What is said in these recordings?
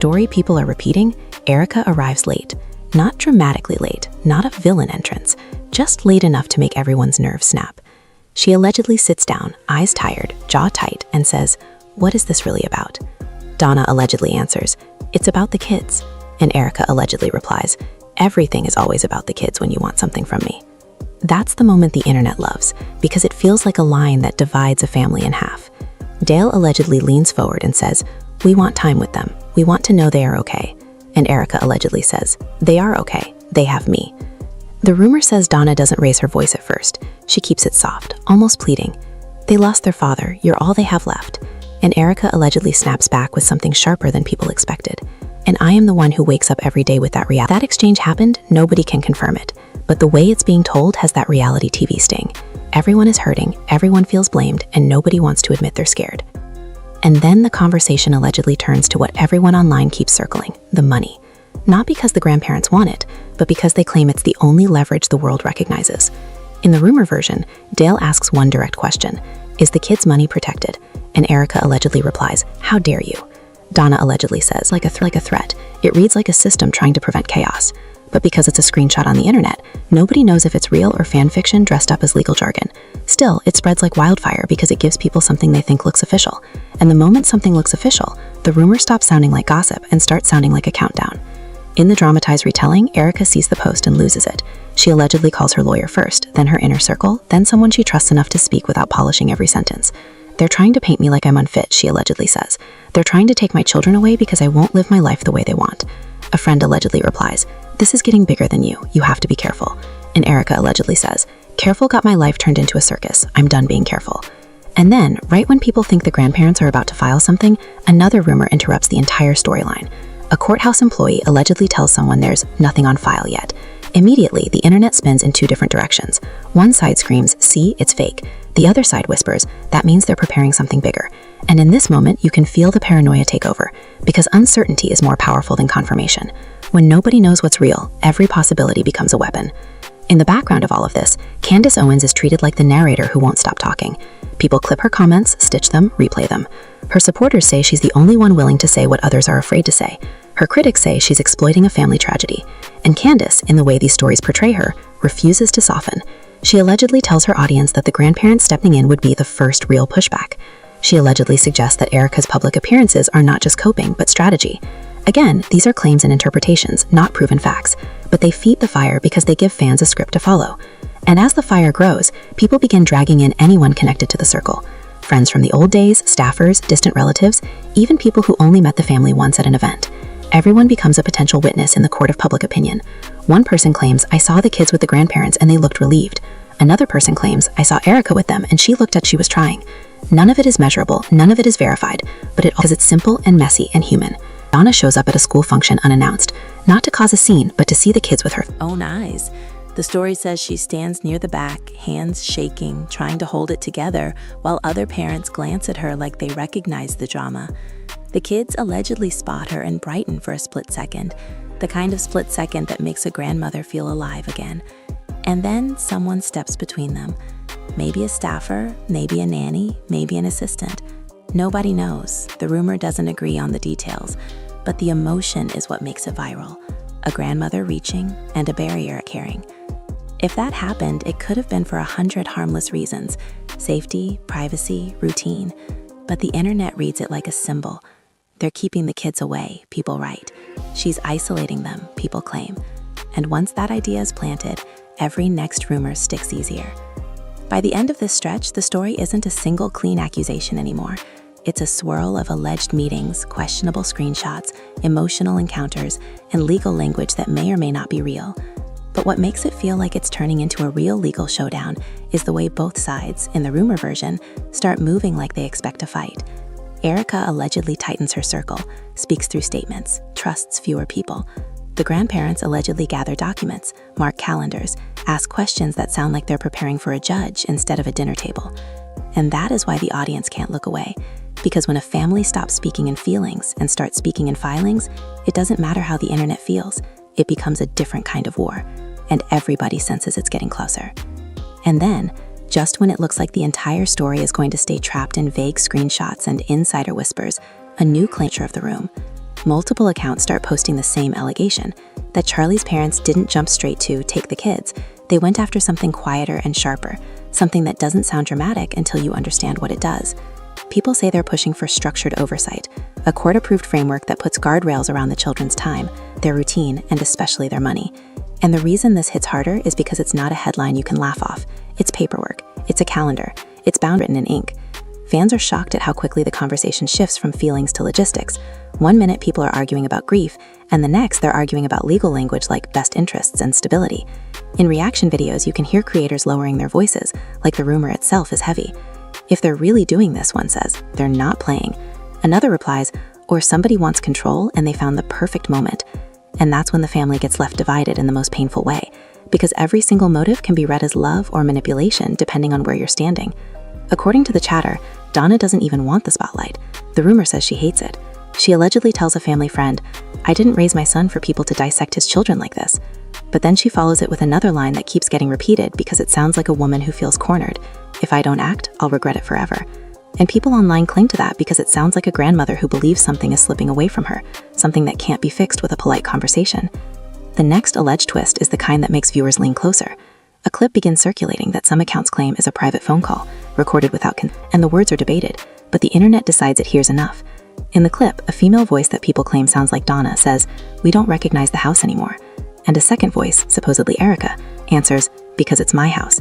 Story people are repeating, Erika arrives late. Not dramatically late, not a villain entrance, just late enough to make everyone's nerves snap. She allegedly sits down, eyes tired, jaw tight, and says, "What is this really about?" Donna allegedly answers, "It's about the kids." And Erika allegedly replies, "Everything is always about the kids when you want something from me." That's the moment the internet loves, because it feels like a line that divides a family in half. Dale allegedly leans forward and says, "We want time with them. We want to know they are okay." And Erika allegedly says, "They are okay. They have me." The rumor says Donna doesn't raise her voice at first. She keeps it soft, almost pleading. "They lost their father. You're all they have left." And Erika allegedly snaps back with something sharper than people expected. "And I am the one who wakes up every day with that reality." That exchange happened, nobody can confirm it. But the way it's being told has that reality TV sting. Everyone is hurting, everyone feels blamed, and nobody wants to admit they're scared. And then the conversation allegedly turns to what everyone online keeps circling, the money. Not because the grandparents want it, but because they claim it's the only leverage the world recognizes. In the rumor version, Dale asks one direct question, "Is the kids' money protected?" And Erika allegedly replies, "How dare you?" Donna allegedly says, like a threat. It reads like a system trying to prevent chaos. But because it's a screenshot on the internet, nobody knows if it's real or fan fiction dressed up as legal jargon. Still, it spreads like wildfire because it gives people something they think looks official. And the moment something looks official, the rumor stops sounding like gossip and starts sounding like a countdown. In the dramatized retelling, Erika sees the post and loses it. She allegedly calls her lawyer first, then her inner circle, then someone she trusts enough to speak without polishing every sentence. "They're trying to paint me like I'm unfit," she allegedly says. "They're trying to take my children away because I won't live my life the way they want." A friend allegedly replies, "This is getting bigger than you. You have to be careful." And Erika allegedly says, "Careful got my life turned into a circus. I'm done being careful." And then, right when people think the grandparents are about to file something, another rumor interrupts the entire storyline. A courthouse employee allegedly tells someone there's nothing on file yet. Immediately, the internet spins in two different directions. One side screams, "See, it's fake." The other side whispers, "That means they're preparing something bigger." And in this moment, you can feel the paranoia take over, because uncertainty is more powerful than confirmation. When nobody knows what's real, every possibility becomes a weapon. In the background of all of this, Candace Owens is treated like the narrator who won't stop talking. People clip her comments, stitch them, replay them. Her supporters say she's the only one willing to say what others are afraid to say. Her critics say she's exploiting a family tragedy. And Candace, in the way these stories portray her, refuses to soften. She allegedly tells her audience that the grandparents stepping in would be the first real pushback. She allegedly suggests that Erika's public appearances are not just coping, but strategy. Again, these are claims and interpretations, not proven facts, but they feed the fire because they give fans a script to follow. And as the fire grows, people begin dragging in anyone connected to the circle. Friends from the old days, staffers, distant relatives, even people who only met the family once at an event. Everyone becomes a potential witness in the court of public opinion. One person claims, "I saw the kids with the grandparents and they looked relieved." Another person claims, "I saw Erika with them and she looked like she was trying." None of it is measurable, none of it is verified, but because it's simple and messy and human. Donna shows up at a school function unannounced, not to cause a scene, but to see the kids with her own eyes. The story says she stands near the back, hands shaking, trying to hold it together, while other parents glance at her like they recognize the drama. The kids allegedly spot her and brighten for a split second, the kind of split second that makes a grandmother feel alive again. And then someone steps between them. Maybe a staffer, maybe a nanny, maybe an assistant. Nobody knows. The rumor doesn't agree on the details, but the emotion is what makes it viral. A grandmother reaching and a barrier carrying. If that happened, it could have been for 100 harmless reasons: safety, privacy, routine. But the internet reads it like a symbol. They're keeping the kids away, people write. She's isolating them, people claim. And once that idea is planted, every next rumor sticks easier. By the end of this stretch, the story isn't a single clean accusation anymore. It's a swirl of alleged meetings, questionable screenshots, emotional encounters, and legal language that may or may not be real. But what makes it feel like it's turning into a real legal showdown is the way both sides, in the rumor version, start moving like they expect to fight. Erika allegedly tightens her circle, speaks through statements, trusts fewer people. The grandparents allegedly gather documents, mark calendars, ask questions that sound like they're preparing for a judge instead of a dinner table. And that is why the audience can't look away. Because when a family stops speaking in feelings and starts speaking in filings, it doesn't matter how the internet feels. It becomes a different kind of war, and everybody senses it's getting closer. And then, just when it looks like the entire story is going to stay trapped in vague screenshots and insider whispers, a new clincher of the room. multiple accounts start posting the same allegation, that Charlie's parents didn't jump straight to take the kids. They went after something quieter and sharper, something that doesn't sound dramatic until you understand what it does. People say they're pushing for structured oversight, a court-approved framework that puts guardrails around the children's time, their routine, and especially their money. And the reason this hits harder is because it's not a headline you can laugh off. It's paperwork. It's a calendar. It's bound written in ink. Fans are shocked at how quickly the conversation shifts from feelings to logistics. One minute people are arguing about grief, and the next they're arguing about legal language like best interests and stability. In reaction videos, you can hear creators lowering their voices, like the rumor itself is heavy. If they're really doing this, one says, they're not playing. Another replies, or somebody wants control and they found the perfect moment. And that's when the family gets left divided in the most painful way, because every single motive can be read as love or manipulation depending on where you're standing. According to the chatter, Donna doesn't even want the spotlight. The rumor says she hates it. She allegedly tells a family friend, "I didn't raise my son for people to dissect his children like this." But then she follows it with another line that keeps getting repeated because it sounds like a woman who feels cornered. "If I don't act, I'll regret it forever." And people online cling to that because it sounds like a grandmother who believes something is slipping away from her, something that can't be fixed with a polite conversation. The next alleged twist is the kind that makes viewers lean closer. A clip begins circulating that some accounts claim is a private phone call, recorded without consent, and the words are debated, but the internet decides it hears enough. In the clip, a female voice that people claim sounds like Donna says, "We don't recognize the house anymore." And a second voice, supposedly Erika, answers, "Because it's my house."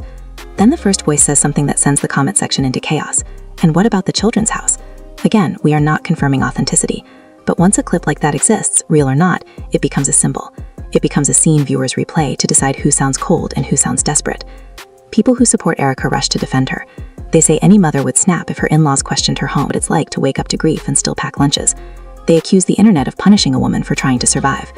Then the first voice says something that sends the comment section into chaos. "And what about the children's house?" Again, we are not confirming authenticity, but once a clip like that exists, real or not, it becomes a symbol. It becomes a scene viewers replay to decide who sounds cold and who sounds desperate. People who support Erika rush to defend her. They say any mother would snap if her in-laws questioned her home, what it's like to wake up to grief and still pack lunches. They accuse the internet of punishing a woman for trying to survive.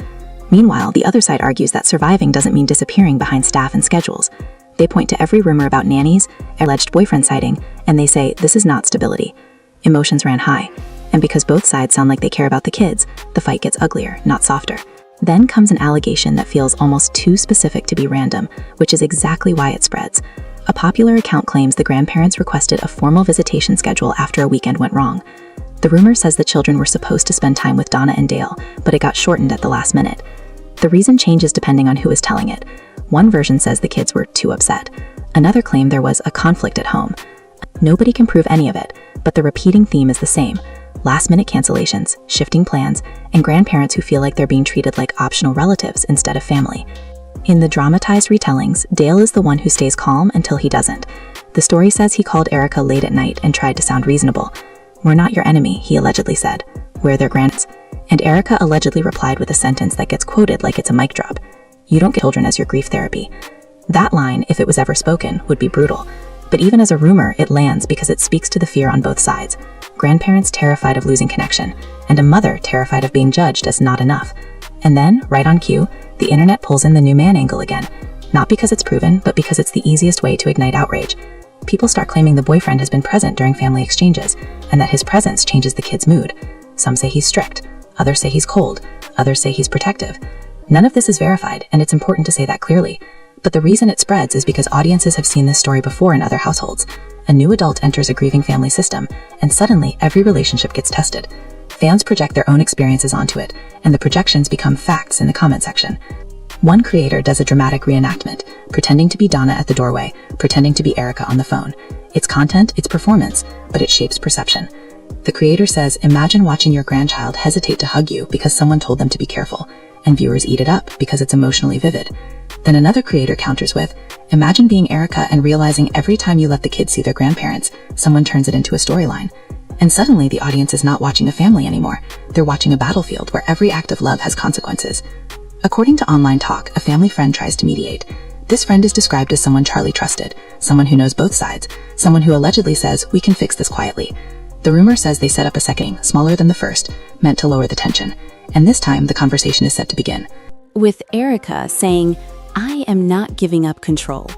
Meanwhile, the other side argues that surviving doesn't mean disappearing behind staff and schedules. They point to every rumor about nannies, alleged boyfriend sighting, and they say this is not stability. Emotions ran high, and because both sides sound like they care about the kids, the fight gets uglier, not softer. Then comes an allegation that feels almost too specific to be random, which is exactly why it spreads. A popular account claims the grandparents requested a formal visitation schedule after a weekend went wrong. The rumor says the children were supposed to spend time with Donna and Dale, but it got shortened at the last minute. The reason changes depending on who is telling it. One version says the kids were too upset. Another claimed there was a conflict at home. Nobody can prove any of it, but the repeating theme is the same. Last-minute cancellations, shifting plans, and grandparents who feel like they're being treated like optional relatives instead of family. In the dramatized retellings, Dale is the one who stays calm until he doesn't. The story says he called Erika late at night and tried to sound reasonable. "We're not your enemy," he allegedly said. "We're their grands." And Erika allegedly replied with a sentence that gets quoted like it's a mic drop. "You don't get children as your grief therapy." That line, if it was ever spoken, would be brutal. But even as a rumor, it lands because it speaks to the fear on both sides. Grandparents terrified of losing connection, and a mother terrified of being judged as not enough. And then, right on cue, the internet pulls in the new man angle again. Not because it's proven, but because it's the easiest way to ignite outrage. People start claiming the boyfriend has been present during family exchanges, and that his presence changes the kid's mood. Some say he's strict, others say he's cold, others say he's protective. None of this is verified, and it's important to say that clearly. But the reason it spreads is because audiences have seen this story before in other households. A new adult enters a grieving family system, and suddenly every relationship gets tested. Fans project their own experiences onto it, and the projections become facts in the comment section. One creator does a dramatic reenactment, pretending to be Donna at the doorway, pretending to be Erika on the phone. It's content, it's performance, but it shapes perception. The creator says, "Imagine watching your grandchild hesitate to hug you because someone told them to be careful," and viewers eat it up because it's emotionally vivid. Then another creator counters with, "Imagine being Erika and realizing every time you let the kids see their grandparents, someone turns it into a storyline." And suddenly the audience is not watching a family anymore. They're watching a battlefield where every act of love has consequences. According to Online Talk, a family friend tries to mediate. This friend is described as someone Charlie trusted, someone who knows both sides, someone who allegedly says, "We can fix this quietly." The rumor says they set up a second, smaller than the first, meant to lower the tension. And this time, the conversation is set to begin. With Erika saying, "I am not giving up control."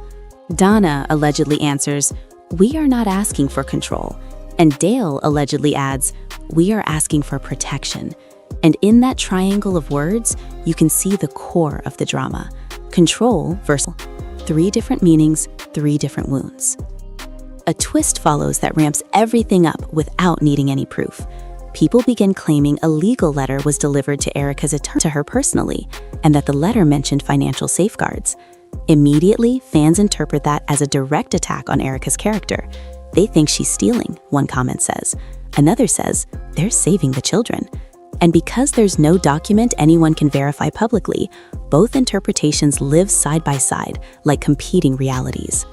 Donna allegedly answers, "We are not asking for control." And Dale allegedly adds, "We are asking for protection." And in that triangle of words, you can see the core of the drama. Control versus 3 different meanings, 3 different wounds. A twist follows that ramps everything up without needing any proof. people begin claiming a legal letter was delivered to Erika's attorney to her personally, and that the letter mentioned financial safeguards. Immediately, fans interpret that as a direct attack on Erika's character. They think she's stealing, one comment says. Another says, they're saving the children. And because there's no document anyone can verify publicly, both interpretations live side by side, like competing realities.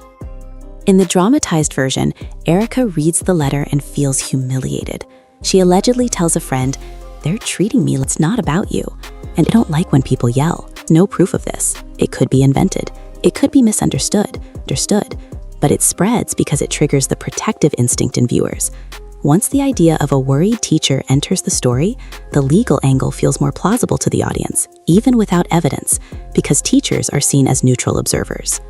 In the dramatized version, Erika reads the letter and feels humiliated. She allegedly tells a friend, "They're treating me like it's not about you, and I don't like when people yell. No proof of this. It could be invented. It could be misunderstood, but it spreads because it triggers the protective instinct in viewers." Once the idea of a worried teacher enters the story, the legal angle feels more plausible to the audience, even without evidence, because teachers are seen as neutral observers.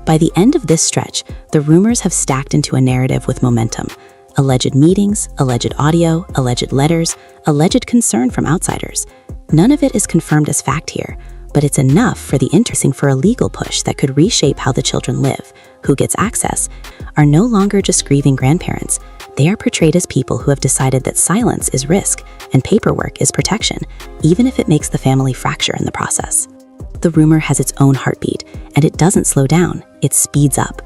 By the end of this stretch, the rumors have stacked into a narrative with momentum. Alleged meetings, alleged audio, alleged letters, alleged concern from outsiders. None of it is confirmed as fact here, but it's enough for the interesting for a legal push that could reshape how the children live, who gets access, are no longer just grieving grandparents. They are portrayed as people who have decided that silence is risk and paperwork is protection, even if it makes the family fracture in the process. The rumor has its own heartbeat, and it doesn't slow down, it speeds up.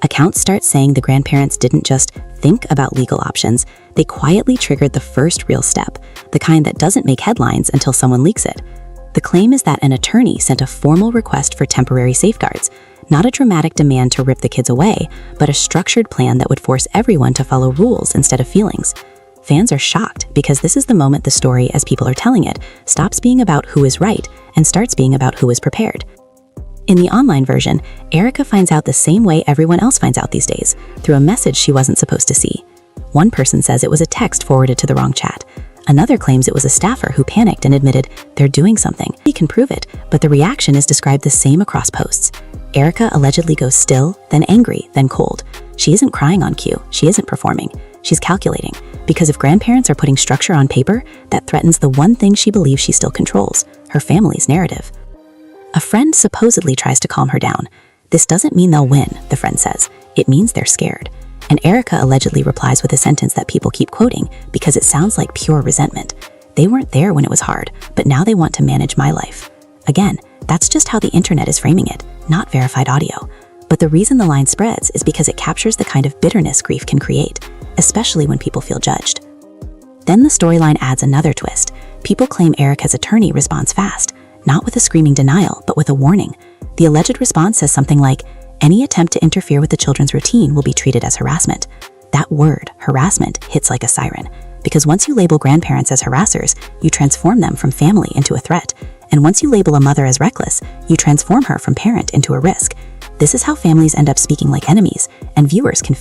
Accounts start saying the grandparents didn't just think about legal options, they quietly triggered the first real step, the kind that doesn't make headlines until someone leaks it. The claim is that an attorney sent a formal request for temporary safeguards, not a dramatic demand to rip the kids away, but a structured plan that would force everyone to follow rules instead of feelings. Fans are shocked because this is the moment the story, as people are telling it, stops being about who is right and starts being about who is prepared. In the online version, Erika finds out the same way everyone else finds out these days, through a message she wasn't supposed to see. One person says it was a text forwarded to the wrong chat. Another claims it was a staffer who panicked and admitted they're doing something. He can prove it, but the reaction is described the same across posts. Erika allegedly goes still, then angry, then cold. She isn't crying on cue, she isn't performing. She's calculating, because if grandparents are putting structure on paper, that threatens the one thing she believes she still controls, her family's narrative. A friend supposedly tries to calm her down. "This doesn't mean they'll win," the friend says. "It means they're scared." And Erika allegedly replies with a sentence that people keep quoting because it sounds like pure resentment. "They weren't there when it was hard, but now they want to manage my life." Again, that's just how the internet is framing it, not verified audio. But the reason the line spreads is because it captures the kind of bitterness grief can create, especially when people feel judged. Then the storyline adds another twist. People claim Erika's attorney responds fast, not with a screaming denial, but with a warning. The alleged response says something like, "Any attempt to interfere with the children's routine will be treated as harassment." That word, harassment, hits like a siren, because once you label grandparents as harassers, you transform them from family into a threat. And once you label a mother as reckless, you transform her from parent into a risk. This is how families end up speaking like enemies, and viewers can.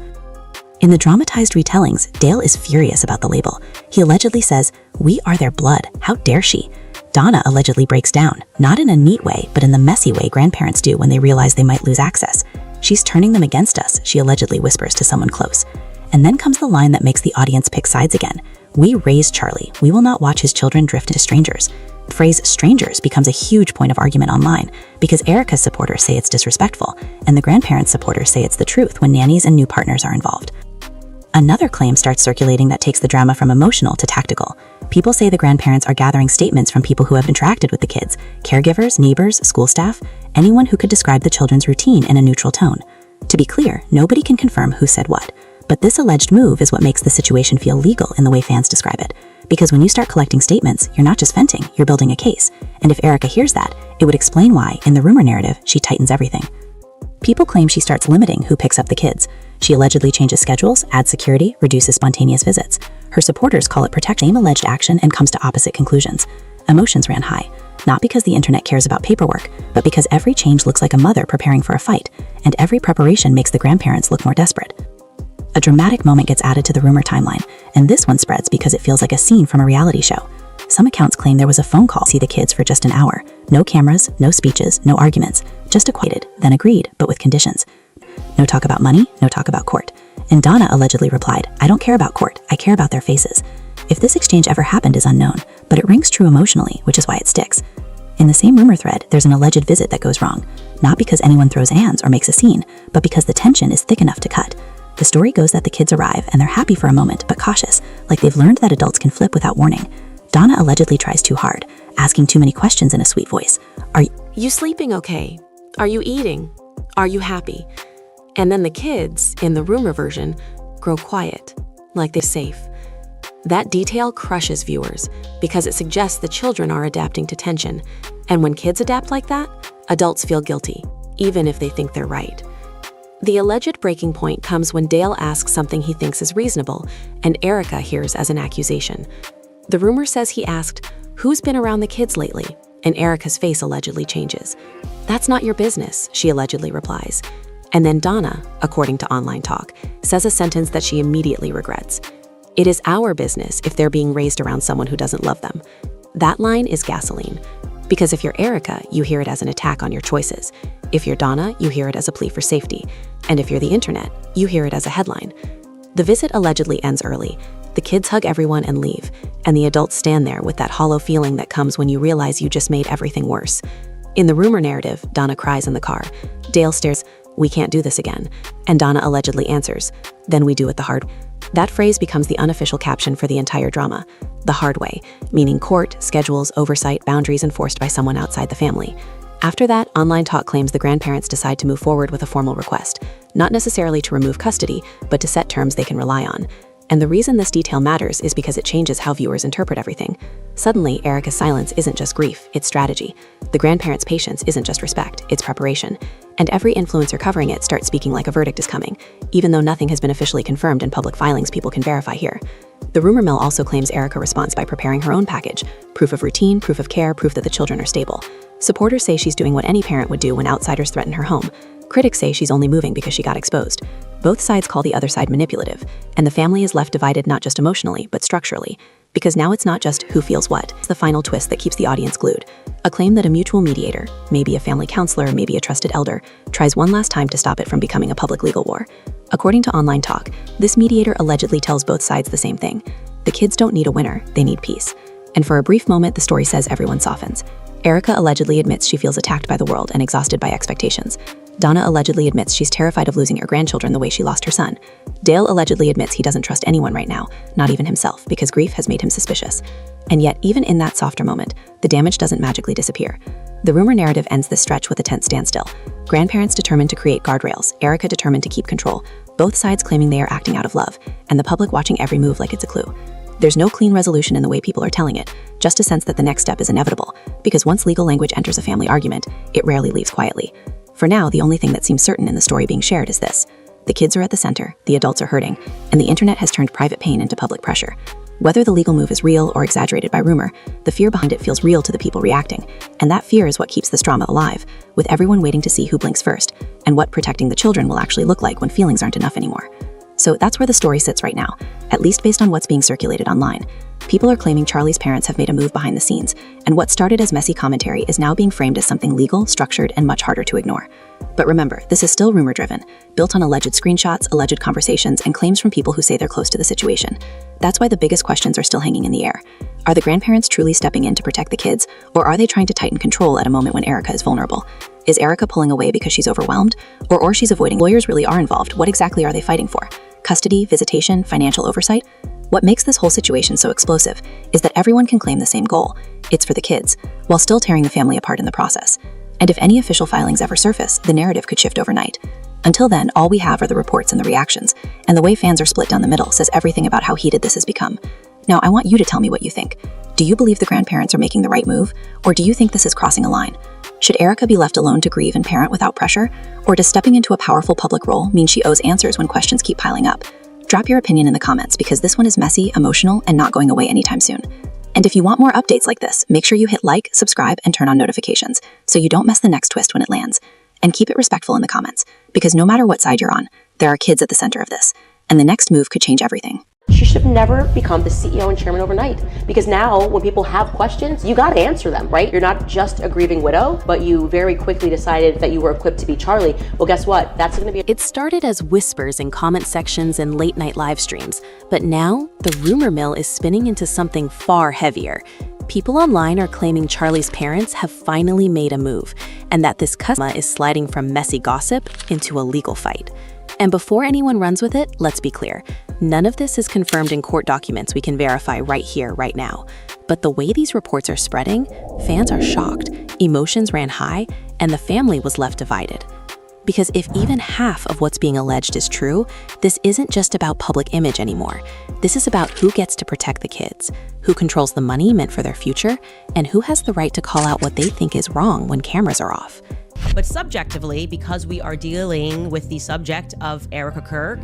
In the dramatized retellings, Dale is furious about the label. He allegedly says, "We are their blood, how dare she?" Donna allegedly breaks down, not in a neat way, but in the messy way grandparents do when they realize they might lose access. "She's turning them against us," she allegedly whispers to someone close. And then comes the line that makes the audience pick sides again. "We raised Charlie. We will not watch his children drift into strangers." The phrase strangers becomes a huge point of argument online because Erika's supporters say it's disrespectful, and the grandparents' supporters say it's the truth when nannies and new partners are involved. Another claim starts circulating that takes the drama from emotional to tactical. People say the grandparents are gathering statements from people who have interacted with the kids, caregivers, neighbors, school staff, anyone who could describe the children's routine in a neutral tone. To be clear, nobody can confirm who said what, but this alleged move is what makes the situation feel legal in the way fans describe it. Because when you start collecting statements, you're not just venting, you're building a case. And if Erika hears that, it would explain why, in the rumor narrative, she tightens everything. People claim she starts limiting who picks up the kids. She allegedly changes schedules, adds security, reduces spontaneous visits. Her supporters call it protect same alleged action and comes to opposite conclusions. Emotions ran high, not because the internet cares about paperwork, but because every change looks like a mother preparing for a fight, and every preparation makes the grandparents look more desperate. A dramatic moment gets added to the rumor timeline, and this one spreads because it feels like a scene from a reality show. Some accounts claim there was a phone call to see the kids for just an hour. No cameras, no speeches, no arguments, just equated, then agreed, but with conditions. No talk about money, no talk about court. And Donna allegedly replied, "I don't care about court, I care about their faces." If this exchange ever happened is unknown, but it rings true emotionally, which is why it sticks. In the same rumor thread, there's an alleged visit that goes wrong, not because anyone throws hands or makes a scene, but because the tension is thick enough to cut. The story goes that the kids arrive and they're happy for a moment, but cautious, like they've learned that adults can flip without warning. Donna allegedly tries too hard, asking too many questions in a sweet voice. Are you sleeping okay? Are you eating? Are you happy? And then the kids, in the rumor version, grow quiet, like they're safe. That detail crushes viewers because it suggests the children are adapting to tension. And when kids adapt like that, adults feel guilty, even if they think they're right. The alleged breaking point comes when Dale asks something he thinks is reasonable, and Erika hears as an accusation. The rumor says he asked, "Who's been around the kids lately?" And Erika's face allegedly changes. "That's not your business," she allegedly replies. And then Donna, according to online talk, says a sentence that she immediately regrets. "It is our business if they're being raised around someone who doesn't love them." That line is gasoline. Because if you're Erika, you hear it as an attack on your choices. If you're Donna, you hear it as a plea for safety. And if you're the internet, you hear it as a headline. The visit allegedly ends early. The kids hug everyone and leave, and the adults stand there with that hollow feeling that comes when you realize you just made everything worse. In the rumor narrative, Donna cries in the car. Dale stares, "We can't do this again." And Donna allegedly answers, "Then we do it the hard way." That phrase becomes the unofficial caption for the entire drama. The hard way, meaning court, schedules, oversight, boundaries enforced by someone outside the family. After that, online talk claims the grandparents decide to move forward with a formal request, not necessarily to remove custody, but to set terms they can rely on. And the reason this detail matters is because it changes how viewers interpret everything. Suddenly, Erika's silence isn't just grief, it's strategy. The grandparents' patience isn't just respect, it's preparation. And every influencer covering it starts speaking like a verdict is coming, even though nothing has been officially confirmed in public filings people can verify here. The rumor mill also claims Erika responds by preparing her own package, proof of routine, proof of care, proof that the children are stable. Supporters say she's doing what any parent would do when outsiders threaten her home. Critics say she's only moving because she got exposed. Both sides call the other side manipulative, and the family is left divided not just emotionally, but structurally. Because now it's not just who feels what, it's the final twist that keeps the audience glued. A claim that a mutual mediator, maybe a family counselor, maybe a trusted elder, tries one last time to stop it from becoming a public legal war. According to online talk, this mediator allegedly tells both sides the same thing. The kids don't need a winner, they need peace. And for a brief moment, the story says everyone softens. Erika allegedly admits she feels attacked by the world and exhausted by expectations. Donna allegedly admits she's terrified of losing her grandchildren the way she lost her son. Dale allegedly admits he doesn't trust anyone right now, not even himself, because grief has made him suspicious. And yet, even in that softer moment, the damage doesn't magically disappear. The rumor narrative ends this stretch with a tense standstill. Grandparents determined to create guardrails, Erika determined to keep control, both sides claiming they are acting out of love, and the public watching every move like it's a clue. There's no clean resolution in the way people are telling it, just a sense that the next step is inevitable, because once legal language enters a family argument, it rarely leaves quietly. For now, the only thing that seems certain in the story being shared is this. The kids are at the center, the adults are hurting, and the internet has turned private pain into public pressure. Whether the legal move is real or exaggerated by rumor, the fear behind it feels real to the people reacting, and that fear is what keeps this drama alive, with everyone waiting to see who blinks first, and what protecting the children will actually look like when feelings aren't enough anymore. So that's where the story sits right now, at least based on what's being circulated online. People are claiming Charlie's parents have made a move behind the scenes, and what started as messy commentary is now being framed as something legal, structured, and much harder to ignore. But remember, this is still rumor-driven, built on alleged screenshots, alleged conversations, and claims from people who say they're close to the situation. That's why the biggest questions are still hanging in the air. Are the grandparents truly stepping in to protect the kids, or are they trying to tighten control at a moment when Erika is vulnerable? Is Erika pulling away because she's overwhelmed, or she's avoiding? Lawyers really are involved. What exactly are they fighting for? Custody, visitation, financial oversight? What makes this whole situation so explosive is that everyone can claim the same goal. It's for the kids, while still tearing the family apart in the process. And if any official filings ever surface, the narrative could shift overnight. Until then, all we have are the reports and the reactions, and the way fans are split down the middle says everything about how heated this has become. Now, I want you to tell me what you think. Do you believe the grandparents are making the right move, or do you think this is crossing a line? Should Erika be left alone to grieve and parent without pressure, or does stepping into a powerful public role mean she owes answers when questions keep piling up? Drop your opinion in the comments because this one is messy, emotional, and not going away anytime soon. And if you want more updates like this, make sure you hit like, subscribe, and turn on notifications so you don't miss the next twist when it lands. And keep it respectful in the comments, because no matter what side you're on, there are kids at the center of this, and the next move could change everything. She should have never become the CEO and chairman overnight, because now when people have questions, you got to answer them, right? You're not just a grieving widow, but you very quickly decided that you were equipped to be Charlie. Well, guess what? That's going to be... It started as whispers in comment sections and late night live streams, but now the rumor mill is spinning into something far heavier. People online are claiming Charlie's parents have finally made a move, and that this customer is sliding from messy gossip into a legal fight. And before anyone runs with it, let's be clear. None of this is confirmed in court documents we can verify right here, right now. But the way these reports are spreading, fans are shocked, emotions ran high, and the family was left divided. Because if even half of what's being alleged is true, this isn't just about public image anymore. This is about who gets to protect the kids, who controls the money meant for their future, and who has the right to call out what they think is wrong when cameras are off. But subjectively, because we are dealing with the subject of Erika Kirk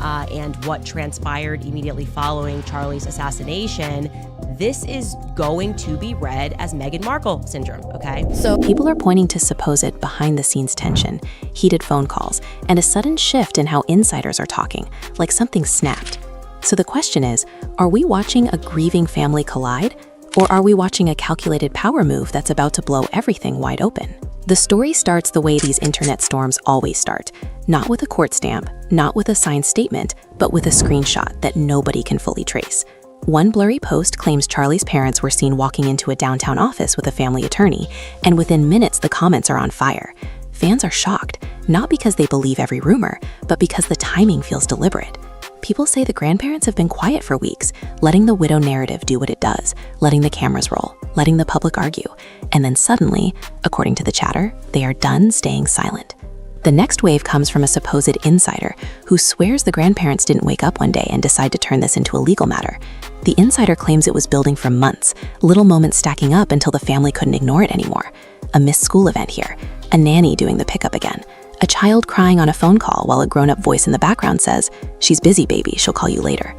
and what transpired immediately following Charlie's assassination, this is going to be read as Meghan Markle syndrome, okay? So people are pointing to supposed behind-the-scenes tension, heated phone calls, and a sudden shift in how insiders are talking, like something snapped. So the question is, are we watching a grieving family collide? Or are we watching a calculated power move that's about to blow everything wide open? The story starts the way these internet storms always start, not with a court stamp, not with a signed statement, but with a screenshot that nobody can fully trace. One blurry post claims Charlie's parents were seen walking into a downtown office with a family attorney, and within minutes the comments are on fire. Fans are shocked, not because they believe every rumor, but because the timing feels deliberate. People say the grandparents have been quiet for weeks, letting the widow narrative do what it does, letting the cameras roll, letting the public argue, and then suddenly, according to the chatter, they are done staying silent. The next wave comes from a supposed insider who swears the grandparents didn't wake up one day and decide to turn this into a legal matter. The insider claims it was building for months, little moments stacking up until the family couldn't ignore it anymore. A missed school event here, a nanny doing the pickup again, a child crying on a phone call while a grown-up voice in the background says, "She's busy, baby, she'll call you later."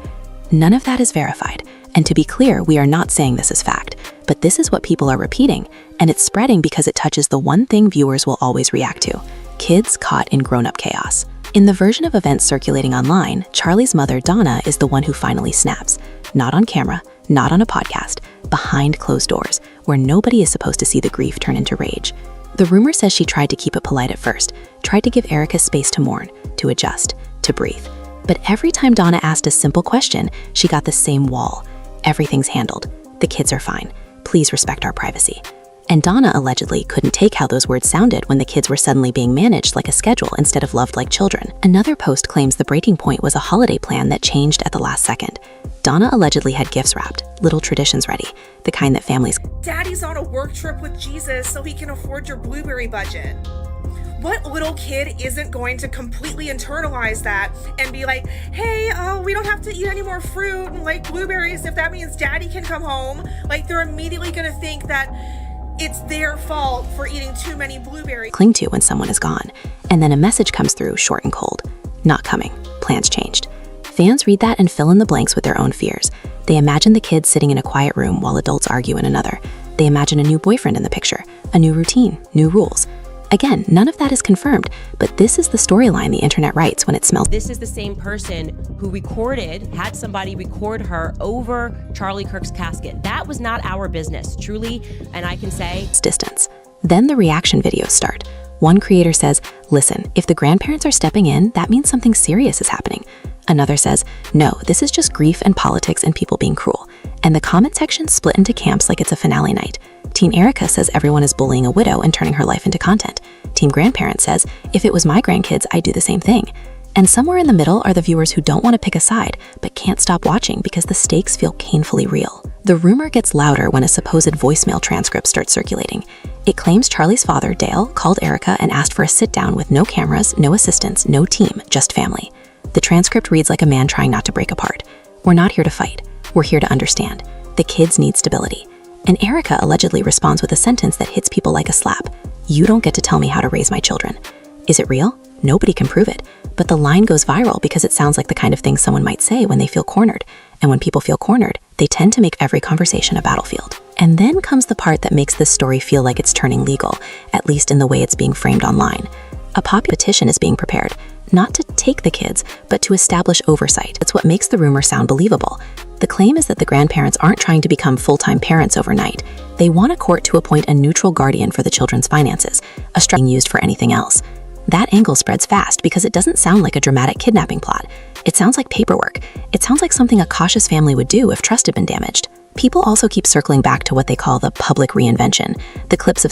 None of that is verified, and to be clear, we are not saying this is fact, but this is what people are repeating, and it's spreading because it touches the one thing viewers will always react to: kids caught in grown-up chaos. In the version of events circulating online, Charlie's mother, Donna, is the one who finally snaps. Not on camera, not on a podcast, behind closed doors, where nobody is supposed to see the grief turn into rage. The rumor says she tried to keep it polite at first, tried to give Erika space to mourn, to adjust, to breathe. But every time Donna asked a simple question, she got the same wall. "Everything's handled. The kids are fine. Please respect our privacy." And Donna allegedly couldn't take how those words sounded when the kids were suddenly being managed like a schedule instead of loved like children. Another post claims the breaking point was a holiday plan that changed at the last second. Donna allegedly had gifts wrapped, little traditions ready, the kind that families— "Daddy's on a work trip with Jesus so he can afford your blueberry budget." What little kid isn't going to completely internalize that and be like, "Hey, we don't have to eat any more fruit and like blueberries if that means daddy can come home"? Like, they're immediately going to think that it's their fault for eating too many blueberries. Cling to when someone is gone. And then a message comes through short and cold. Not coming. Plans changed. Fans read that and fill in the blanks with their own fears. They imagine the kids sitting in a quiet room while adults argue in another. They imagine a new boyfriend in the picture, a new routine, new rules. Again, none of that is confirmed, but this is the storyline the internet writes when it smells. This is the same person who had somebody record her over Charlie Kirk's casket. That was not our business, truly, and I can say— Distance. Then the reaction videos start. One creator says, "Listen, if the grandparents are stepping in, that means something serious is happening." Another says, "No, this is just grief and politics and people being cruel." And the comment section split into camps like it's a finale night. Team Erika says everyone is bullying a widow and turning her life into content. Team Grandparent says, "If it was my grandkids, I'd do the same thing." And somewhere in the middle are the viewers who don't want to pick a side, but can't stop watching because the stakes feel painfully real. The rumor gets louder when a supposed voicemail transcript starts circulating. It claims Charlie's father, Dale, called Erika and asked for a sit-down with no cameras, no assistants, no team, just family. The transcript reads like a man trying not to break apart. "We're not here to fight. We're here to understand. The kids need stability." And Erika allegedly responds with a sentence that hits people like a slap. "You don't get to tell me how to raise my children." Is it real? Nobody can prove it. But the line goes viral because it sounds like the kind of thing someone might say when they feel cornered. And when people feel cornered, they tend to make every conversation a battlefield. And then comes the part that makes this story feel like it's turning legal, at least in the way it's being framed online. A popular petition is being prepared, not to take the kids, but to establish oversight. It's what makes the rumor sound believable. The claim is that the grandparents aren't trying to become full-time parents overnight. They want a court to appoint a neutral guardian for the children's finances, a structure being used for anything else. That angle spreads fast because it doesn't sound like a dramatic kidnapping plot. It sounds like paperwork. It sounds like something a cautious family would do if trust had been damaged. People also keep circling back to what they call the public reinvention, the clips of